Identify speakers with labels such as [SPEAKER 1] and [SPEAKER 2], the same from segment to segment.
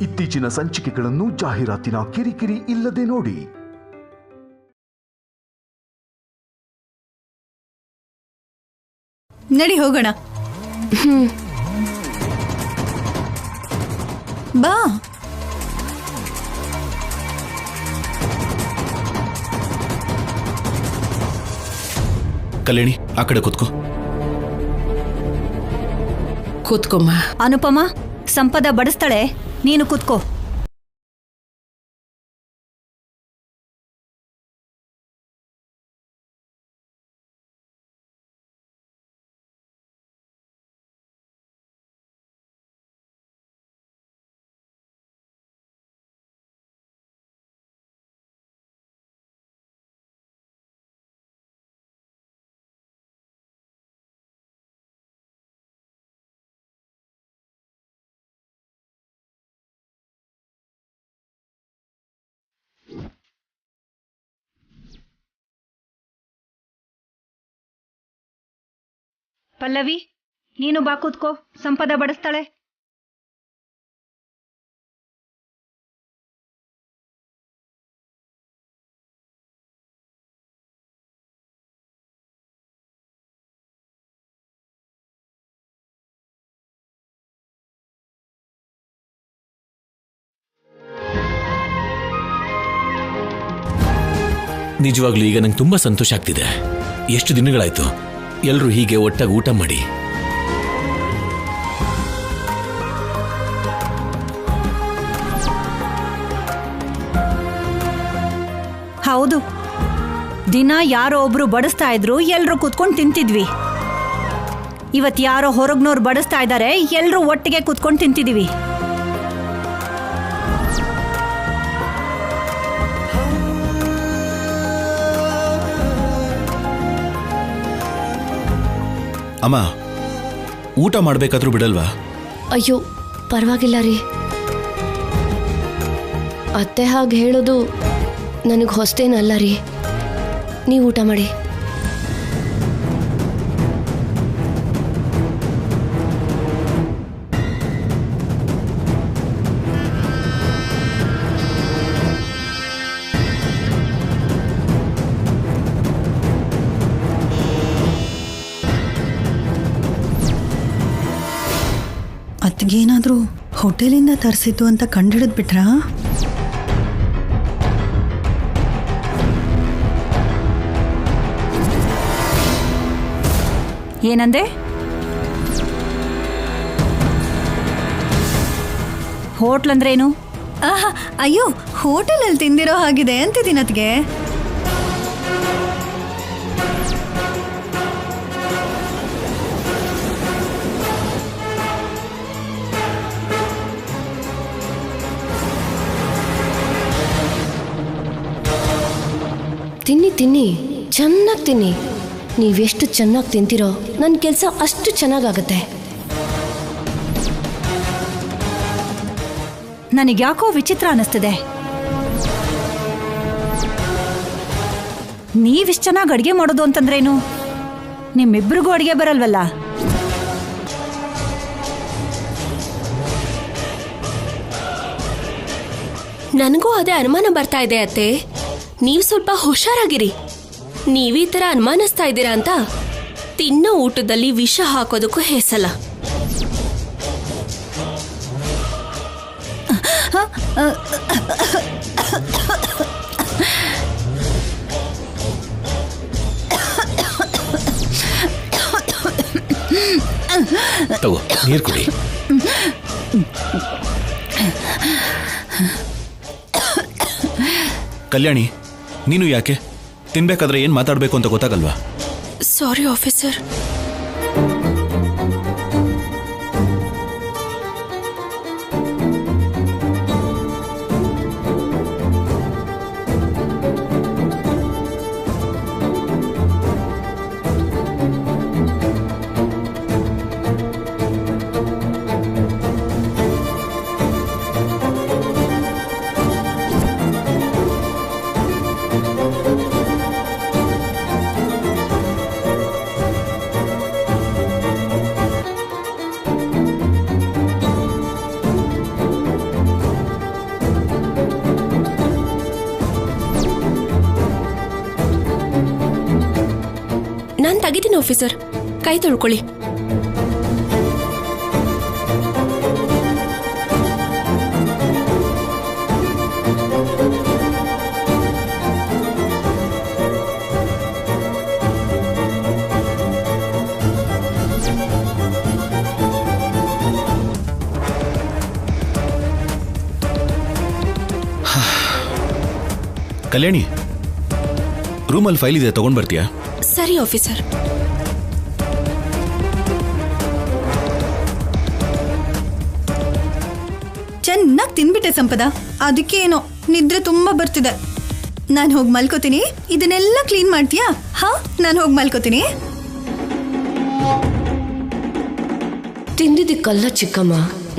[SPEAKER 1] ಇತ್ತೀಚಿನ ಸಂಚಿಕೆಗಳನ್ನು ಜಾಹೀರಾತಿನ ಕಿರಿಕಿರಿ ಇಲ್ಲದೆ ನೋಡಿ.
[SPEAKER 2] ನಡಿ ಹೋಗೋಣ. ಬಾ.
[SPEAKER 3] ಕಲ್ಯಾಣಿ, ಆ ಕಡೆ ಕೂತ್ಕೋ.
[SPEAKER 4] ಕೂತ್ಕೊಮ್ಮ.
[SPEAKER 2] ಅನುಪಮ, ಸಂಪದ ಬಡಿಸ್ತಾಳೆ, ನೀನು ಕೂತ್ಕೋ. ಪಲ್ಲವಿ, ನೀನು ಬಾ ಕೂತ್ಕೋ, ಸಂಪದ ಬಡಿಸ್ತಾಳೆ.
[SPEAKER 3] ನಿಜವಾಗ್ಲೂ ಈಗ ನಂಗೆ ತುಂಬಾ ಸಂತೋಷ ಆಗ್ತಿದೆ. ಎಷ್ಟು ದಿನಗಳಾಯ್ತು ಎಲ್ಲರೂ ಹೀಗೆ ಒಟ್ಟಾಗಿ ಊಟ ಮಾಡಿ.
[SPEAKER 2] ಹೌದು, ದಿನ ಯಾರೋ ಒಬ್ರು ಬಡಿಸ್ತಾ ಇದ್ರು, ಎಲ್ರು ಕೂತ್ಕೊಂಡು ತಿಂತಿದ್ವಿ. ಇವತ್ ಯಾರೋ ಹೊರಗ್ನವ್ರು ಬಡಿಸ್ತಾ ಇದ್ದಾರೆ, ಎಲ್ರು ಒಟ್ಟಿಗೆ ಕೂತ್ಕೊಂಡು ತಿಂತಿದೀವಿ.
[SPEAKER 3] ಅಮ್ಮ, ಊಟ ಮಾಡ್ಬೇಕಾದ್ರೂ ಬಿಡಲ್ವಾ?
[SPEAKER 5] ಅಯ್ಯೋ, ಪರವಾಗಿಲ್ಲ ರೀ. ಅತ್ತೆ ಹಾಗೆ ಹೇಳೋದು ನನಗೆ ಹೊಸ್ತೇನಲ್ಲ ರೀ. ನೀವು ಊಟ ಮಾಡಿ.
[SPEAKER 2] ಅತ್ಗೇನಾದ್ರೂ ಹೋಟೆಲಿಂದ ತರಿಸಿದ್ದು ಅಂತ ಕಂಡಿಡಿದ್ ಬಿಟ್ರಾ? ಏನಂದೆ? ಹೋಟ್ಲ್ ಅಂದ್ರೇನು? ಅಯ್ಯೋ, ಹೋಟೆಲಲ್ಲಿ ತಿಂದಿರೋ ಹಾಗಿದೆ ಅಂತಿದ್ದೀನಿ ಅತ್ಗೆ.
[SPEAKER 5] ತಿನ್ನಿ ತಿನ್ನಿ, ಚೆನ್ನಾಗಿ ತಿನ್ನಿ. ನೀವೆಷ್ಟು ಚೆನ್ನಾಗಿ ತಿಂತೀರೋ ನನ್ನ ಕೆಲಸ ಅಷ್ಟು ಚೆನ್ನಾಗಾಗತ್ತೆ.
[SPEAKER 2] ನನಗ್ಯಾಕೋ ವಿಚಿತ್ರ ಅನ್ನಿಸ್ತಿದೆ. ನೀವಿಷ್ಟು ಚೆನ್ನಾಗಿ ಅಡುಗೆ ಮಾಡೋದು ಅಂತಂದ್ರೇನು? ನಿಮ್ಮಿಬ್ರಿಗೂ ಅಡುಗೆ ಬರಲ್ವಲ್ಲ?
[SPEAKER 5] ನನಗೂ ಅದೇ ಅನುಮಾನ ಬರ್ತಾ ಇದೆ ಅತ್ತೆ. ನೀವು ಸ್ವಲ್ಪ ಹುಷಾರಾಗಿರಿ. ನೀವೀ ಥರ ಅನುಮಾನಿಸ್ತಾ ಇದ್ದೀರಾ ಅಂತ ತಿನ್ನೋ ಊಟದಲ್ಲಿ ವಿಷ ಹಾಕೋದಕ್ಕೂ ಹೇಸಲ್ಲ.
[SPEAKER 3] ತಗೋ, ನೀರು ಕುಡಿ. ಕಲ್ಯಾಣಿ, ನೀನು ಯಾಕೆ? ತಿನ್ಬೇಕಾದ್ರೆ ಏನ್ ಮಾತಾಡ್ಬೇಕು ಅಂತ ಗೊತ್ತಾಗಲ್ವಾ?
[SPEAKER 5] ಸಾರಿ ಆಫೀಸರ್. ನಾನು ತೆಗಿತೀನಿ ಆಫೀಸರ್, ಕೈ ತೊಳ್ಕೊಳ್ಳಿ.
[SPEAKER 4] ಕಲ್ಯಾಣಿ, ರೂಮಲ್ಲಿ ಫೈಲ್ ಇದೆ, ತಗೊಂಡ್ ಬರ್ತೀಯಾ?
[SPEAKER 5] ಸರಿ ಆಫೀಸರ್.
[SPEAKER 2] ಚೆನ್ನಾಗಿ ತಿನ್ಬಿಟ್ಟೆ ಸಂಪದ, ಅದಕ್ಕೆ ಏನೋ ನಿದ್ರೆ ತುಂಬಾ ಬರ್ತಿದೆ. ನಾನು ಹೋಗಿ ಮಲ್ಕೋತೀನಿ. ಇದನ್ನೆಲ್ಲ ಕ್ಲೀನ್ ಮಾಡ್ತೀಯಾ? ಹಾ, ನಾನು ಹೋಗಿ ಮಲ್ಕೋತೀನಿ.
[SPEAKER 5] ತಿಂದಿದ್ದಕ್ಕಲ್ಲ ಚಿಕ್ಕಮ್ಮ,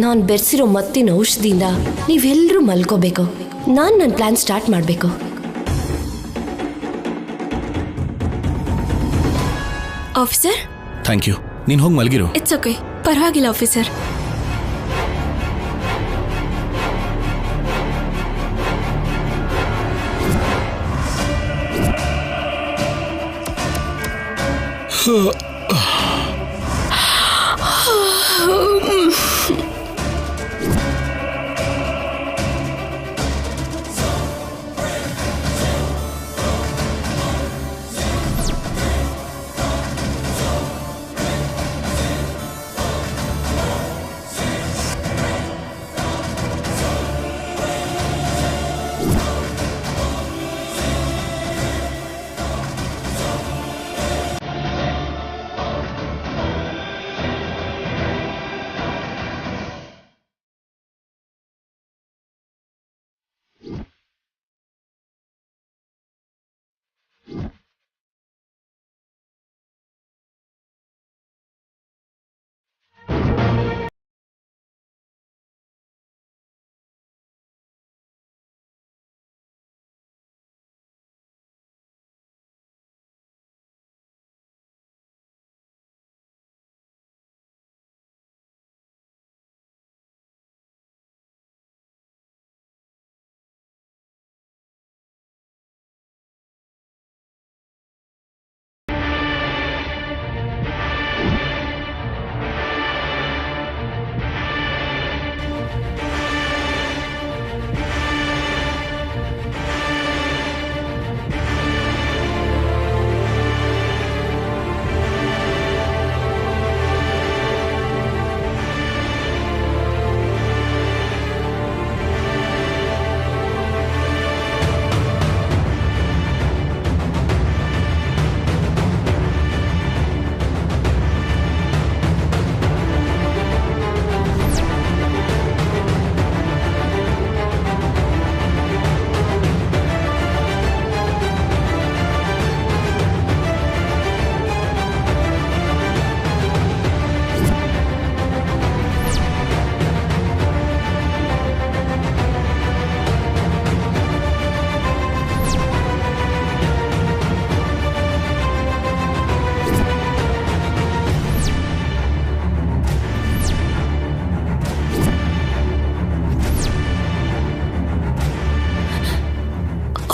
[SPEAKER 5] ನಾನು ಬೆರೆಸಿರೋ ಮತ್ತಿನ ಔಷಧಿಯಿಂದ ನೀವೆಲ್ಲರೂ ಮಲ್ಕೋಬೇಕು. ನಾನು ನನ್ನ ಪ್ಲಾನ್ ಸ್ಟಾರ್ಟ್ ಮಾಡಬೇಕು. Officer,
[SPEAKER 4] thank you. ನೀನು ಹೋಗಿ ಮಲಗಿರು.
[SPEAKER 5] ಇಟ್ಸ್ ಓಕೆ, ಪರವಾಗಿಲ್ಲ ಆಫೀಸರ್.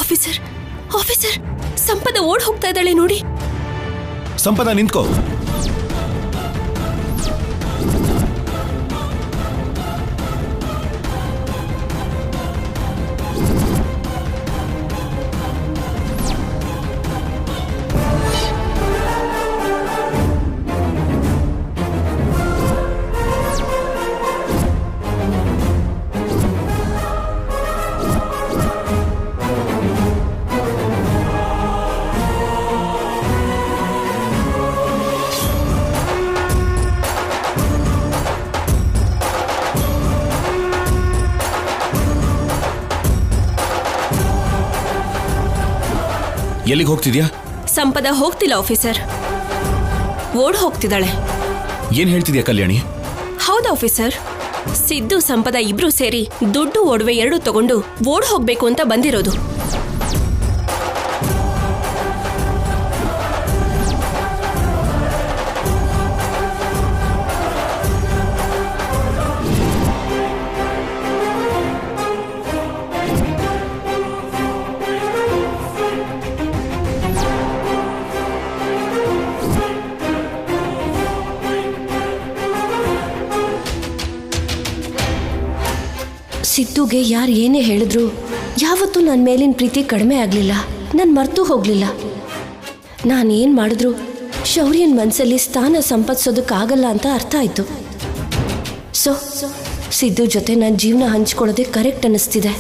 [SPEAKER 5] ಆಫೀಸರ್, ಆಫೀಸರ್, ಸಂಪದ ಓಡ್ ಹೋಗ್ತಾ ಇದ್ದಾಳೆ ನೋಡಿ.
[SPEAKER 4] ಸಂಪದ, ನಿಂತ್ಕೋ. ಎಲ್ಲಿಗೆ ಹೋಗ್ತಿದ್ಯಾ?
[SPEAKER 5] ಸಂಪದ ಹೋಗ್ತಿಲ್ಲ ಆಫೀಸರ್, ಓಡ್ ಹೋಗ್ತಿದ್ದಾಳೆ.
[SPEAKER 4] ಏನ್ ಹೇಳ್ತಿದ್ಯಾ ಕಲ್ಯಾಣಿ?
[SPEAKER 5] ಹೌದು ಆಫೀಸರ್, ಸಿದ್ದು ಸಂಪದ ಇಬ್ರು ಸೇರಿ ದುಡ್ಡು ಒಡವೆ ಎರಡು ತಗೊಂಡು ಓಡ್ ಹೋಗ್ಬೇಕು ಅಂತ ಬಂದಿರೋದು. ಸಿದ್ದುಗೆ ಯಾರು ಏನೇ ಹೇಳಿದ್ರು ಯಾವತ್ತೂ ನನ್ನ ಮೇಲಿನ ಪ್ರೀತಿ ಕಡಿಮೆ ಆಗಲಿಲ್ಲ. ನಾನು ಮರ್ತು ಹೋಗಲಿಲ್ಲ. ನಾನೇನು ಮಾಡಿದ್ರು ಶೌರ್ಯನ ಮನಸ್ಸಲ್ಲಿ ಸ್ಥಾನ ಸಂಪಾದಿಸೋದಕ್ಕಾಗಲ್ಲ ಅಂತ ಅರ್ಥ ಆಯಿತು. ಸೊ ಸಿದ್ದು ಜೊತೆ ನನ್ನ ಜೀವನ ಹಂಚ್ಕೊಳ್ಳೋದೇ ಕರೆಕ್ಟ್ ಅನ್ನಿಸ್ತಿದೆ.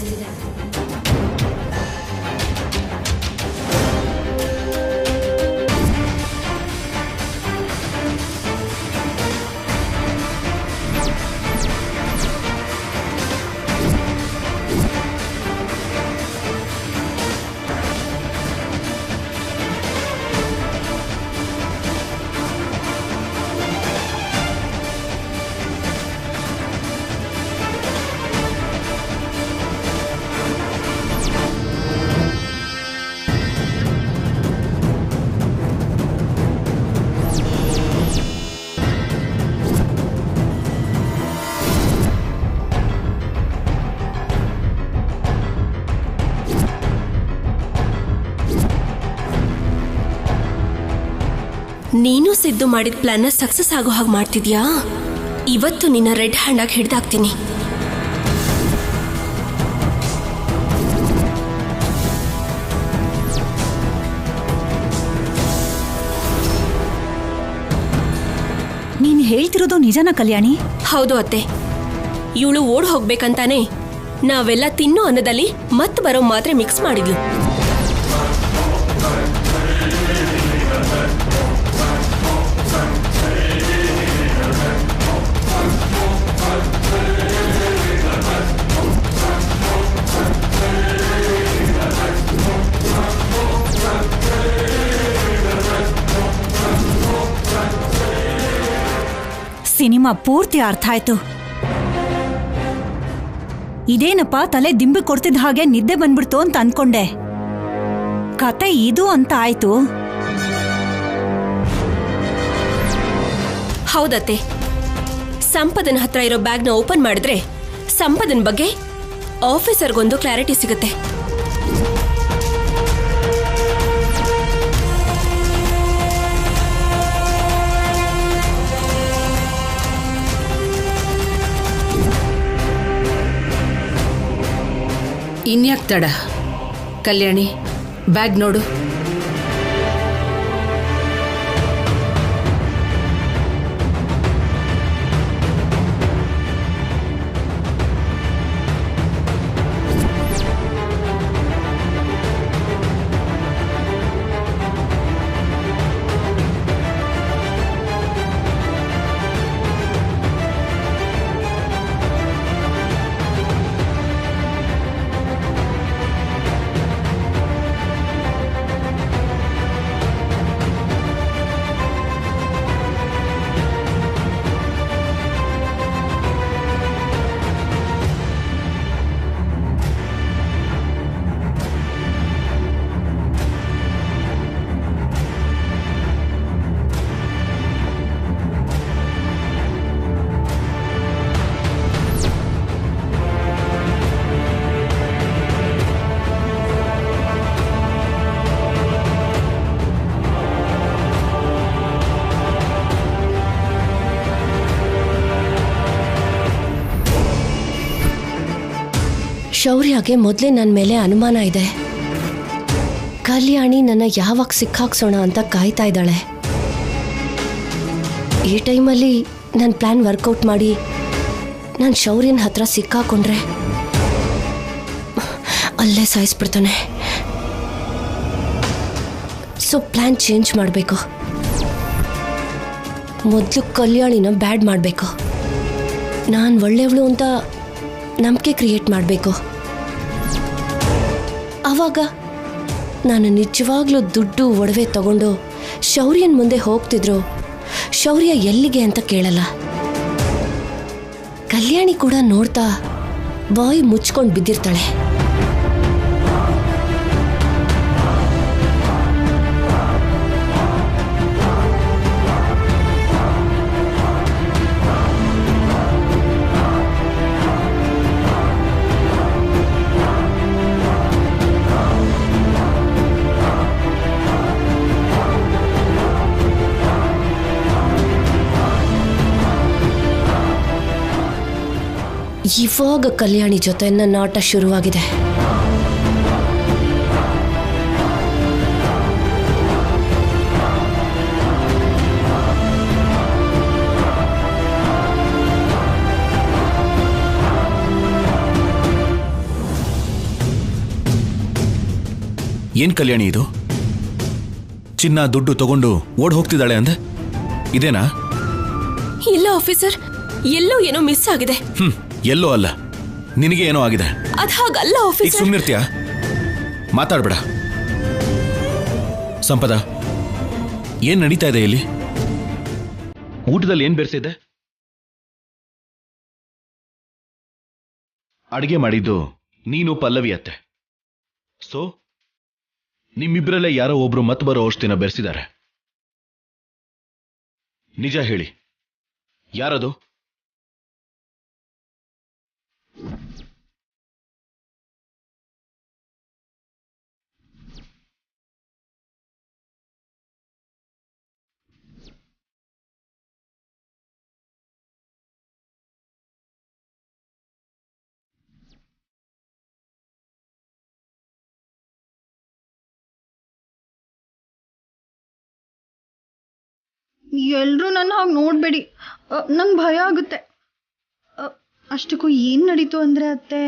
[SPEAKER 5] ನೀನು ಸಿದ್ದು ಮಾಡಿದ ಪ್ಲಾನ್ನ ಸಕ್ಸಸ್ ಆಗೋ ಹಾಗೆ ಮಾಡ್ತಿದ್ಯಾ? ಇವತ್ತು ನಿನ್ನ ರೆಡ್ ಹ್ಯಾಂಡ್ ಆಗಿ ಹಿಡ್ದಾಕ್ತೀನಿ.
[SPEAKER 2] ನೀನು ಹೇಳ್ತಿರೋದು ನಿಜನಾ ಕಲ್ಯಾಣಿ?
[SPEAKER 5] ಹೌದು ಅತ್ತೆ. ಇವಳು ಓಡ್ ಹೋಗ್ಬೇಕಂತಾನೆ ನಾವೆಲ್ಲ ತಿನ್ನೋ ಅನ್ನದಲ್ಲಿ ಮತ್ತೆ ಬರೋ ಮಾತ್ರೆ ಮಿಕ್ಸ್ ಮಾಡಿದ್ಲು.
[SPEAKER 2] ಸಿನಿಮಾ ಪೂರ್ತಿ ಅರ್ಥ ಆಯ್ತು. ಇದೇನಪ್ಪ ತಲೆ ದಿಂಬಿ ಕೊಡ್ತಿದ್ದ ಹಾಗೆ ನಿದ್ದೆ ಬಂದ್ಬಿಡ್ತು ಅಂತ ಅನ್ಕೊಂಡೆ. ಕತೆ ಇದು ಅಂತ ಆಯ್ತು.
[SPEAKER 5] ಹೌದತ್ತೆ. ಸಂಪದನ್ ಹತ್ರ ಇರೋ ಬ್ಯಾಗ್ನ ಓಪನ್ ಮಾಡಿದ್ರೆ ಸಂಪದನ್ ಬಗ್ಗೆ ಆಫೀಸರ್ಗೊಂದು ಕ್ಲಾರಿಟಿ ಸಿಗುತ್ತೆ.
[SPEAKER 6] ಇನ್ಯಾಕ್ ತಡ? ಕಲ್ಯಾಣಿ, ಬ್ಯಾಗ್ ನೋಡು.
[SPEAKER 5] ಶೌರ್ಯಗೆ ಮೊದಲೇ ನನ್ನ ಮೇಲೆ ಅನುಮಾನ ಇದೆ. ಕಲ್ಯಾಣಿ ನನ್ನ ಯಾವಾಗ ಸಿಕ್ಕಾಕ್ಸೋಣ ಅಂತ ಕಾಯ್ತಾ ಇದ್ದಾಳೆ. ಈ ಟೈಮಲ್ಲಿ ನನ್ನ ಪ್ಲ್ಯಾನ್ ವರ್ಕೌಟ್ ಮಾಡಿ ನಾನು ಶೌರ್ಯನ ಹತ್ರ ಸಿಕ್ಕಾಕೊಂಡ್ರೆ ಅಲ್ಲೇ ಸಾಯಿಸ್ಬಿಡ್ತಾನೆ. ಸೊ ಪ್ಲ್ಯಾನ್ ಚೇಂಜ್ ಮಾಡಬೇಕು. ಮೊದಲು ಕಲ್ಯಾಣಿನ ಬ್ಯಾಡ್ ಮಾಡಬೇಕು. ನಾನು ಒಳ್ಳೆಯವಳು ಅಂತ ನಂಬಿಕೆ ಕ್ರಿಯೇಟ್ ಮಾಡಬೇಕು. ಆವಾಗ ನಾನು ನಿಜವಾಗ್ಲೂ ದುಡ್ಡು ಒಡವೆ ತಗೊಂಡು ಶೌರ್ಯನ ಮುಂದೆ ಹೋಗ್ತಿದ್ರು ಶೌರ್ಯ ಎಲ್ಲಿಗೆ ಅಂತ ಕೇಳಲ್ಲ. ಕಲ್ಯಾಣಿ ಕೂಡ ನೋಡ್ತಾ ಬಾಯಿ ಮುಚ್ಕೊಂಡು ಬಿದ್ದಿರ್ತಾಳೆ. ಇವಾಗ ಕಲ್ಯಾಣಿ ಜೊತೆ ನನ್ನ ಆಟ ಶುರುವಾಗಿದೆ.
[SPEAKER 4] ಏನ್ ಕಲ್ಯಾಣಿ ಇದು? ಚಿನ್ನ ದುಡ್ಡು ತಗೊಂಡು ಓಡ್ ಹೋಗ್ತಿದ್ದಾಳೆ ಅಂದೆ, ಇದೇನಾ?
[SPEAKER 5] ಇಲ್ಲ ಆಫೀಸರ್, ಎಲ್ಲೋ ಏನೋ ಮಿಸ್ ಆಗಿದೆ.
[SPEAKER 4] ಎಲ್ಲೋ ಅಲ್ಲ, ನಿನಗೆ ಏನೋ ಆಗಿದೆ.
[SPEAKER 5] ಅದ್ ಹಾಗಲ್ಲ
[SPEAKER 4] ಈಗ
[SPEAKER 5] ಆಫೀಸರ್.
[SPEAKER 4] ಸುಮ್ನಿರ್ತೀಯ? ಮಾತಾಡ್ಬೇಡ. ಸಂಪದ, ಏನ್ ನಡೀತಾ ಇದೆ ಇಲ್ಲಿ? ಊಟದಲ್ಲಿ ಏನ್ ಬೆರೆಸಿದೆ? ಅಡಿಗೆ ಮಾಡಿದ್ದು ನೀನು ಪಲ್ಲವಿ ಅತ್ತೆ. ಸೊ ನಿಮ್ಮಿಬ್ಬರಲ್ಲೇ ಯಾರೋ ಒಬ್ರು ಮತ್ ಬರೋ ಔಷಧಿನ ಬೆರೆಸಿದ್ದಾರೆ. ನಿಜ ಹೇಳಿ, ಯಾರದು?
[SPEAKER 7] ಎಲ್ರೂ ನನ್ನ ಹಾಗೆ ನೋಡಬೇಡಿ, ನಂಗೆ ಭಯ ಆಗುತ್ತೆ. ಅಷ್ಟಕ್ಕೂ ಏನು ನಡೀತು ಅಂದರೆ ಅತ್ತೆ,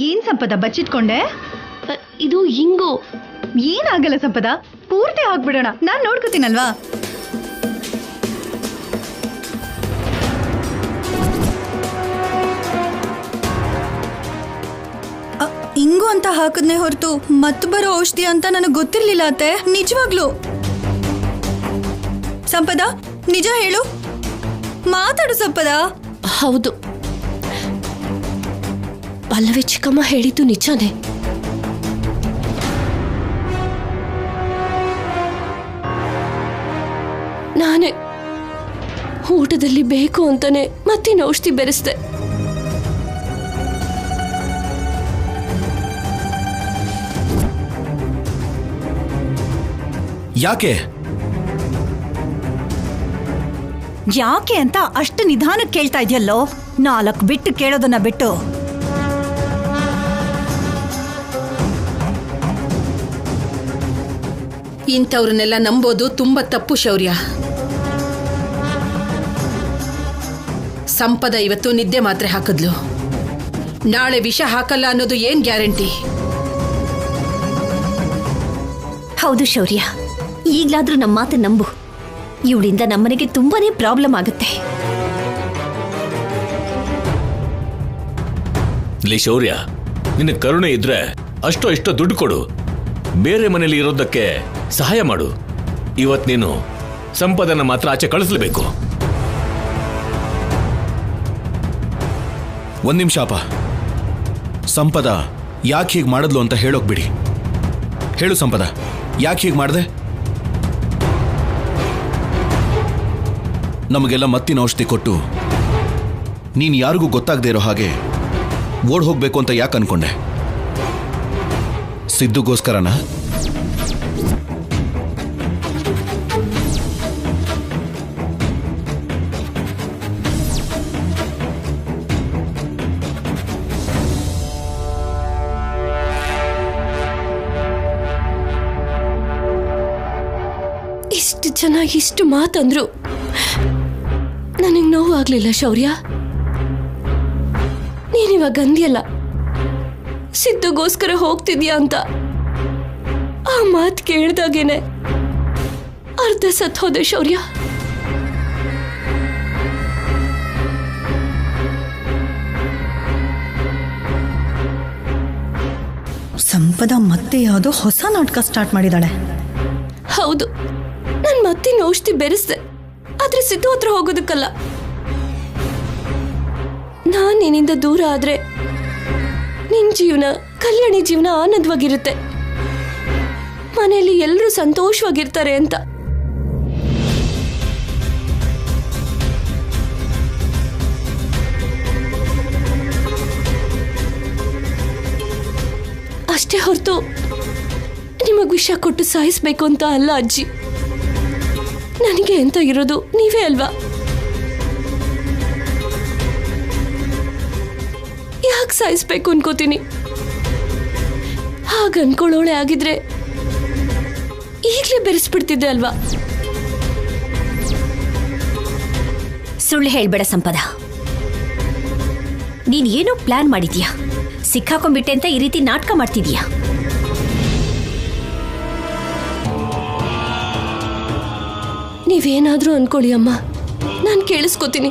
[SPEAKER 7] ಏನ್ ಸಂಪದ ಬಚ್ಚಿಟ್ಕೊಂಡೆ?
[SPEAKER 5] ಇದು ಹಿಂಗು.
[SPEAKER 7] ಏನಾಗಲ್ಲ ಸಂಪದ, ಪೂರ್ತಿ ಹಾಕ್ಬಿಡೋಣ, ನಾನು ನೋಡ್ಕೋತೀನಲ್ವಾ. ಇಂಗು ಅಂತ ಹಾಕದ್ನೇ ಹೊರತು ಮತ್ತೆ ಬರೋ ಔಷಧಿ ಅಂತ ನನಗೆ ಗೊತ್ತಿರ್ಲಿಲ್ಲ ಅತ್ತೆ, ನಿಜವಾಗ್ಲು. ಸಂಪದ, ನಿಜ ಹೇಳು, ಮಾತಾಡು ಸಂಪದ.
[SPEAKER 5] ಹೌದು, ಪಲ್ಲವಿ ಚಿಕ್ಕಮ್ಮ ಹೇಳಿದ್ದು ನಿಜಾನೇ. ನಾನೇ ಊಟದಲ್ಲಿ ಬೇಕು ಅಂತಾನೆ ಮತ್ತೇನು ಔಷಧಿ ಬೆರೆಸ್ದೆ.
[SPEAKER 4] ಯಾಕೆ
[SPEAKER 2] ಯಾಕೆ ಅಂತ ಅಷ್ಟು ನಿಧಾನಕ್ಕೆ ಕೇಳ್ತಾ ಇದೆಯಲ್ಲೋ, 4 ಬಿಟ್ಟು ಕೇಳೋದನ್ನ ಬಿಟ್ಟು.
[SPEAKER 6] ಇಂಥವ್ರನ್ನೆಲ್ಲ ನಂಬೋದು ತುಂಬಾ ತಪ್ಪು ಶೌರ್ಯ. ಸಂಪದ ಇವತ್ತು ನಿದ್ದೆ ಮಾತ್ರೆ ಹಾಕಿದ್ಲು, ನಾಳೆ ವಿಷ ಹಾಕಲ್ಲ ಅನ್ನೋದು ಏನ್ ಗ್ಯಾರಂಟಿ?
[SPEAKER 5] ಹೌದು ಶೌರ್ಯ, ಈಗ್ಲಾದ್ರೂ ನಮ್ಮ ಮಾತು ನಂಬು. ಇವಳಿಂದ ನಮ್ಮನೆಗೆ ತುಂಬಾನೇ ಪ್ರಾಬ್ಲಮ್ ಆಗುತ್ತೆ.
[SPEAKER 3] ಇಲ್ಲಿ ಶೌರ್ಯ, ನಿನ್ನ ಕರುಣೆ ಇದ್ರೆ ಅಷ್ಟೋ ಇಷ್ಟೋ ದುಡ್ಡು ಕೊಡು, ಬೇರೆ ಮನೇಲಿ ಇರೋದಕ್ಕೆ ಸಹಾಯ ಮಾಡು. ಇವತ್ ನೀನು ಸಂಪದನ ಮಾತ್ರ ಆಚೆ ಕಳಿಸ್ಲೇಬೇಕು.
[SPEAKER 4] ಒಂದ್ ನಿಮಿಷ ಅಪ್ಪ, ಸಂಪದ ಯಾಕೆ ಹೀಗೆ ಮಾಡಿದ್ಲು ಅಂತ ಹೇಳೋಕ್ ಬಿಡಿ. ಹೇಳು ಸಂಪದ, ಯಾಕೆ ಹೀಗೆ ಮಾಡಿದೆ? ನಮಗೆಲ್ಲ ಮತ್ತಿನ ಔಷಧಿ ಕೊಟ್ಟು ನೀನು ಯಾರಿಗೂ ಗೊತ್ತಾಗದೇ ಇರೋ ಹಾಗೆ ಓಡ್ ಹೋಗ್ಬೇಕು ಅಂತ ಯಾಕೆ ಅನ್ಕೊಂಡೆ? ಸಿದ್ದುಗೋಸ್ಕರನಾ?
[SPEAKER 5] ಇಷ್ಟು ಜನ ಇಷ್ಟು ಮಾತಂದ್ರು ನನಗೆ ನೋವಾಗ್ಲಿಲ್ಲ ಶೌರ್ಯ. ನೀನಿವಾಗ ಅಂದ್ಯಲ್ಲ ಸಿದ್ದುಗೋಸ್ಕರ ಹೋಗ್ತಿದ್ಯಾ ಅಂತ, ಆ ಮಾತು ಕೇಳ್ದಾಗೇನೆ ಅರ್ಧ ಸತ್ ಹೋದೆ ಶೌರ್ಯ.
[SPEAKER 7] ಸಂಪದ ಮತ್ತೆ ಯಾವುದೋ ಹೊಸ ನಾಟಕ ಸ್ಟಾರ್ಟ್ ಮಾಡಿದಾಳೆ.
[SPEAKER 5] ಹೌದು, ನಾನು ಮತ್ತಿನ ಔಷಧಿ ಬೆರೆಸ್ದೆ, ಆದ್ರೆ ಸಿದ್ದು ಹತ್ರ ಹೋಗೋದಕ್ಕಲ್ಲ. ನಾನ್ ನಿನ್ನಿಂದ ದೂರ ಆದ್ರೆ ನಿನ್ ಜೀವನ, ಕಲ್ಯಾಣಿ ಜೀವನ ಆನಂದವಾಗಿರುತ್ತೆ, ಮನೆಯಲ್ಲಿ ಎಲ್ಲರೂ ಸಂತೋಷವಾಗಿರ್ತಾರೆ ಅಂತ. ಅಷ್ಟೇ ಅಷ್ಟೇ ಹೊರತು ನಿಮಗೆ ವಿಷ ಕೊಟ್ಟು ಸಾಯಿಸ್ಬೇಕು ಅಂತ ಅಲ್ಲ ಅಜ್ಜಿ. ನನಗೆ ಅಂತ ಇರೋದು ನೀವೇ ಅಲ್ವಾ? ಯಾಕೆ ಸಾಯಿಸ್ಬೇಕು ಅನ್ಕೋತೀನಿ. ಹಾಗ ಅನ್ಕೊಳ್ಳೋಳೆ ಆಗಿದ್ರೆ ಈಗಲೇ ಬೆರೆಸ್ಬಿಡ್ತಿದ್ದೆ ಅಲ್ವಾ?
[SPEAKER 2] ಸುಳ್ಳು ಹೇಳ್ಬೇಡ ಸಂಪದ. ನೀನ್ ಏನೋ ಪ್ಲಾನ್ ಮಾಡಿದ್ಯಾ, ಸಿಕ್ಕಾಕೊಂಡ್ಬಿಟ್ಟೆ ಅಂತ ಈ ರೀತಿ ನಾಟಕ ಮಾಡ್ತಿದ್ಯಾ.
[SPEAKER 5] ನೀವೇನಾದ್ರೂ ಅನ್ಕೊಳ್ಳಿ ಅಮ್ಮ, ನಾನು ಕೇಳಿಸ್ಕೊತೀನಿ.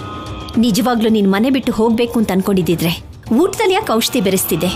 [SPEAKER 2] ನಿಜವಾಗ್ಲೂ ನೀನ್ ಮನೆ ಬಿಟ್ಟು ಹೋಗ್ಬೇಕು ಅಂತ ಅನ್ಕೊಂಡಿದ್ದಿದ್ರೆ ಊಟದಲ್ಲಿ ಯಾಕೆ ಔಷಧಿ ಬೆರೆಸ್ತಿದ್ದೆ?